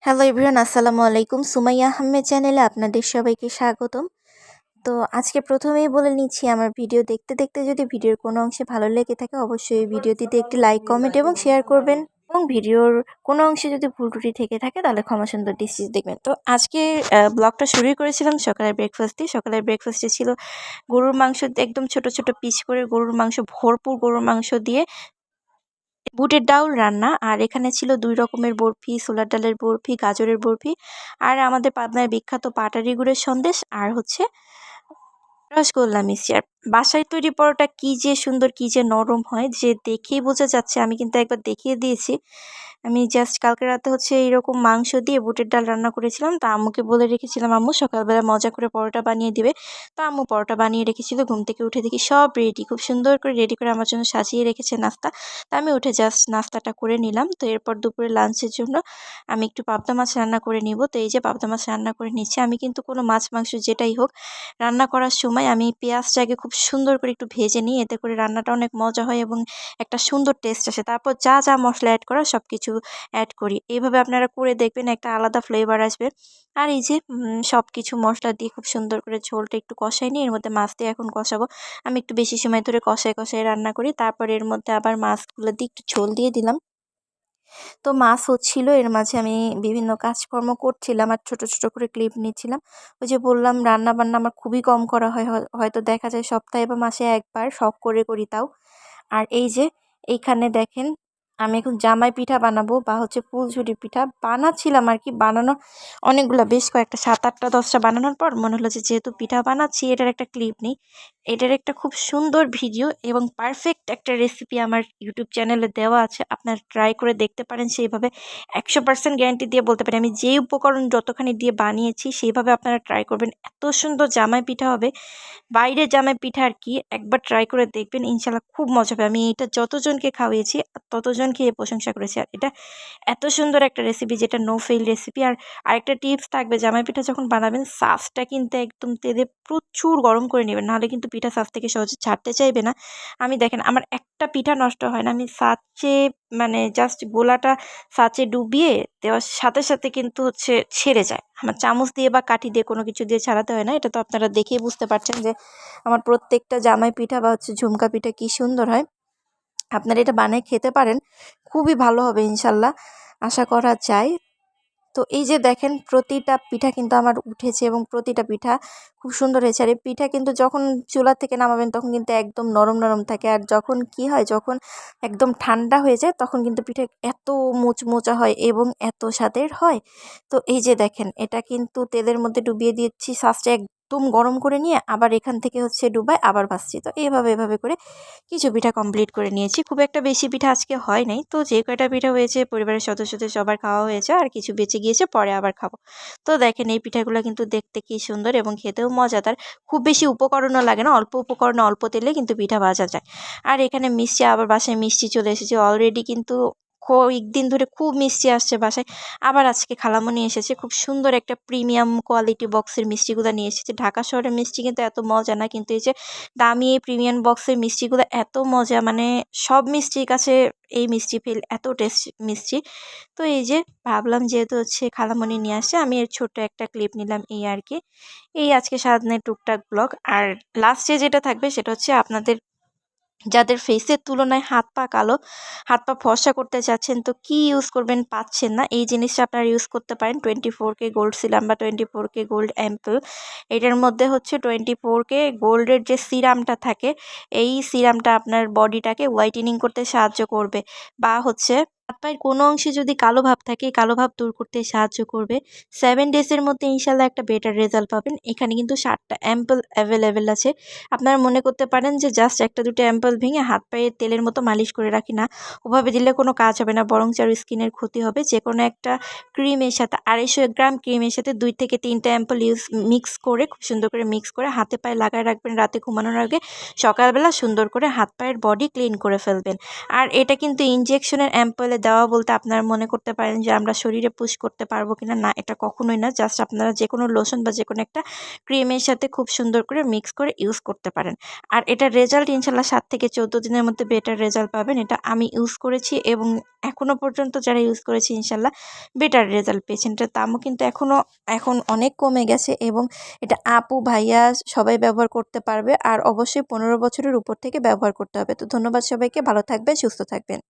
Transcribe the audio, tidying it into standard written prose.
Hello everyone, আসসালামু আলাইকুম। সুমাইয়া আহমেদ চ্যানেলে আপনাদের সবাইকে স্বাগতম। তো আজকে প্রথমেই বলে নিচ্ছি, আমার ভিডিও দেখতে দেখতে যদি ভিডিওর কোনো অংশে ভালো লেগে থাকে অবশ্যই ভিডিওটিতে একটি লাইক, কমেন্ট এবং শেয়ার করবেন, এবং ভিডিওর কোনো অংশে যদি ভুল ত্রুটি থেকে থাকে তাহলে ক্ষমা সুন্দর দৃষ্টিতে দেখবেন। তো আজকে ব্লগটা শুরুই করেছিলাম সকালের ব্রেকফাস্ট দিয়ে। সকালের ব্রেকফাস্টে ছিল গরুর মাংস, একদম ছোট ছোট পিস করে গরুর মাংস, ভরপুর গরুর মাংস দিয়ে বুটের ডাউল রান্না। আর এখানে ছিল ২ রকমের বরফি, ছোলার ডালের বরফি, গাজরের বরফি, আর আমাদের পাবনার বিখ্যাত পাটারি গুড়ের সন্দেশ, আর হচ্ছে রসগোল্লা মিষ্টি। আর বাসায় তৈরি পরোটা কি যে সুন্দর, কি যে নরম হয়, যে দেখেই বোঝা যাচ্ছে। আমি কিন্তু একবার দেখিয়ে দিয়েছি। আমি জাস্ট কালকে রাতে হচ্ছে এইরকম মাংস দিয়ে বুটের ডাল রান্না করেছিলাম। তো আম্মুকে বলে রেখেছিলাম আম্মু সকালবেলা মজা করে পরোটা বানিয়ে দিবে। তো আম্মু পরোটা বানিয়ে রেখেছিল। ঘুম থেকে উঠে দেখি সব রেডি, খুব সুন্দর করে রেডি করে আমার জন্য সাজিয়ে রেখেছে নাস্তা। তো আমি উঠে জাস্ট নাস্তাটা করে নিলাম। তো এরপর দুপুরে লাঞ্চের জন্য আমি একটু পাবদা মাছ রান্না করে নিব। তো এই যে পাবদা মাছ রান্না করে নিচ্ছি। আমি কিন্তু কোনো মাছ মাংস যেটাই হোক রান্না করার সময় আমি পেঁয়াজটাকে খুব সুন্দর করে একটু ভেজে নিই, এতে করে রান্নাটা অনেক মজা হয় এবং একটা সুন্দর টেস্ট আসে। তারপর যা যা মশলা অ্যাড করা সব কিছু অ্যাড করি। এইভাবে আপনারা করে দেখবেন, একটা আলাদা ফ্লেভার আসবে। আর এই যে সব কিছু মশলা দিয়ে খুব সুন্দর করে ঝোলটা একটু কষাই নিই। এর মধ্যে মাছ দিয়ে এখন কষাবো। আমি একটু বেশি সময় ধরে কষায় কষায় রান্না করি। তারপর এর মধ্যে আবার মাছগুলো দিয়ে একটু ঝোল দিয়ে দিলাম। তো মাছ হচ্ছিল, এর মাঝে আমি বিভিন্ন কাজকর্ম করছিলাম আর ছোট ছোট করে ক্লিপ নিচ্ছিলাম। ওই যে বললাম রান্না বান্না আমার খুবই কম করা হয়, হয়তো দেখা যায় সপ্তাহে বা মাসে একবার, শখ করে করি তাও। আর এই যে এইখানে দেখেন, আমি এখন জামাই পিঠা বানাবো বা হচ্ছে ফুলঝুরি পিঠা বানাচ্ছিলাম আর কি। বানানো অনেকগুলো, বেশ কয়েকটা ৭, ৮টা ১০টা বানানোর পর মনে হলো যে যেহেতু পিঠা বানাচ্ছি এটার একটা ক্লিপ নেই। এটার একটা খুব সুন্দর ভিডিও এবং পারফেক্ট একটা রেসিপি আমার ইউটিউব চ্যানেলে দেওয়া আছে, আপনারা ট্রাই করে দেখতে পারেন। সেইভাবে ১০০% গ্যারান্টি দিয়ে বলতে পারি, আমি যেই উপকরণ যতখানি দিয়ে বানিয়েছি সেইভাবে আপনারা ট্রাই করবেন, এত সুন্দর জামাই পিঠা হবে। বাইরের জামাই পিঠা আর কি, একবার ট্রাই করে দেখবেন, ইনশাল্লাহ খুব মজা হবে। আমি এটা যতজনকে খাওয়িয়েছি ততজন খেয়ে প্রশংসা করেছি। আর এটা এত সুন্দর একটা রেসিপি যেটা নো ফেল রেসিপি। আর আরেকটা টিপস থাকবে, জামাই পিঠা যখন বানাবেন সাজটা কিন্তু একদম তেলে প্রচুর গরম করে নেবেন, নাহলে কিন্তু পিঠা সাজ থেকে সহজে ছাড়তে চাইবে না। আমি দেখেন আমার একটা পিঠা নষ্ট হয় না, আমি সাঁচে মানে জাস্ট গোলাটা সাঁচে ডুবিয়ে দেওয়ার সাথে সাথে কিন্তু হচ্ছে ছেড়ে যায়। আমার চামচ দিয়ে বা কাঠি দিয়ে কোনো কিছু দিয়ে ছাড়াতে হয় না। এটা তো আপনারা দেখেই বুঝতে পারছেন যে আমার প্রত্যেকটা জামাই পিঠা বা হচ্ছে ঝুমকা পিঠা কি সুন্দর হয়। আপনারা এটা বানিয়ে খেতে পারেন, খুবই ভালো হবে ইনশাল্লাহ, আশা করা যায়। তো এই যে দেখেন প্রতিটা পিঠা কিন্তু আমার উঠেছে এবং প্রতিটা পিঠা খুব সুন্দর হয়েছে। আর এই পিঠা কিন্তু যখন চুলা থেকে নামাবেন তখন কিন্তু একদম নরম নরম থাকে, আর যখন কি হয়, যখন একদম ঠান্ডা হয়ে যায় তখন কিন্তু পিঠা এত মুচমুচা হয় এবং এত স্বাদের হয়। তো এই যে দেখেন এটা কিন্তু তেলের মধ্যে ডুবিয়ে দিয়েছি, শাঁসটা একদম গরম করে নিয়ে আবার এখান থেকে হচ্ছে ডুবায় আবার ভাজছি। তো এভাবে এভাবে করে কিছু পিঠা কমপ্লিট করে নিয়েছি। খুব একটা বেশি পিঠা আজকে হয় নাই। তো যে কয়টা পিঠা হয়েছে পরিবারের সদস্যদের সবার খাওয়া হয়েছে, আর কিছু বেঁচে গিয়েছে, পরে আবার খাবো। তো দেখেন এই পিঠাগুলো কিন্তু দেখতে কি সুন্দর এবং খেতেও মজাদার। খুব বেশি উপকরণও লাগে না, অল্প উপকরণে অল্প তেলে কিন্তু পিঠা ভাজা যায়। আর এখানে মিষ্টি, আবার বাসায় মিষ্টি চলে এসেছে অলরেডি, কিন্তু কয়েকদিন ধরে খুব মিষ্টি আসছে বাসায়। আবার আজকে খালামণি এসেছে, খুব সুন্দর একটা প্রিমিয়াম কোয়ালিটি বক্সের মিষ্টিগুলো নিয়ে এসেছে। ঢাকা শহরের মিষ্টি কিন্তু এত মজা না, কিন্তু এই যে দামি এই প্রিমিয়াম বক্সের মিষ্টিগুলো এত মজা, মানে সব মিষ্টির কাছে এই মিষ্টি ফেল, এত টেস্ট মিষ্টি। তো এই যে ভাবলাম যেহেতু হচ্ছে খালামণি নিয়ে আসে, আমি এর ছোট্ট একটা ক্লিপ নিলাম, এই আর কি। এই আজকে সারাদিনের টুকটাক ব্লগ। আর লাস্টে যেটা থাকবে সেটা হচ্ছে আপনাদের যাদের ফেসের তুলনায় হাত পা কালো, হাত পা ফর্সা করতে চাচ্ছেন, তো কি ইউজ করবেন পাচ্ছেন না, এই জিনিসটা আপনারা ইউজ করতে পারেন 24K গোল্ড সিরাম বা 24K গোল্ড অ্যাম্পল। এটার মধ্যে হচ্ছে 24K গোল্ডের যে সিরামটা থাকে, এই সিরামটা আপনার বডিটাকে হোয়াইটেনিং করতে সাহায্য করবে, বা হচ্ছে হাত পায়ের কোনো অংশে যদি কালো ভাব থাকে কালো ভাব দূর করতে সাহায্য করবে। 7 ডেজের মধ্যে ইনশাল্লাহ একটা বেটার রেজাল্ট পাবেন। এখানে কিন্তু 7টা অ্যাম্পল অ্যাভেলেবেল আছে। আপনারা মনে করতে পারেন যে জাস্ট একটা দুটো অ্যাম্পল ভেঙে হাত পায়ে তেলের মতো মালিশ করে রাখি, না, ওভাবে দিলে কোনো কাজ হবে না, বরং আরও স্কিনের ক্ষতি হবে। যে কোনো একটা ক্রিমের সাথে 250 গ্রাম ক্রিমের সাথে 2 থেকে 3টা অ্যাম্পল মিক্স করে, খুব সুন্দর করে মিক্স করে হাতে পায়ে লাগায় রাখবেন রাতে ঘুমানোর আগে। সকালবেলা সুন্দর করে হাত পায়ের বডি ক্লিন করে ফেলবেন। আর এটা কিন্তু ইনজেকশনের অ্যাম্পলে দেওয়া বলতে আপনারা মনে করতে পারেন যে আমরা শরীরে পুশ করতে পারবো কিনা, না এটা কখনোই না। জাস্ট আপনারা যে কোনো লোশন বা যে কোনো একটা ক্রিমের সাথে খুব সুন্দর করে মিক্স করে ইউজ করতে পারেন। আর এটার রেজাল্ট ইনশাল্লাহ ৭ থেকে ১৪ দিনের মধ্যে বেটার রেজাল্ট পাবেন। এটা আমি ইউজ করেছি এবং এখনও পর্যন্ত যারা ইউজ করেছি ইনশাল্লাহ বেটার রেজাল্ট পেয়েছেন। এটার দামও কিন্তু এখন অনেক কমে গেছে এবং এটা আপু ভাইয়া সবাই ব্যবহার করতে পারবে। আর অবশ্যই ১৫ বছরের উপর থেকে ব্যবহার করতে হবে। তো ধন্যবাদ সবাইকে, ভালো থাকবেন, সুস্থ থাকবেন।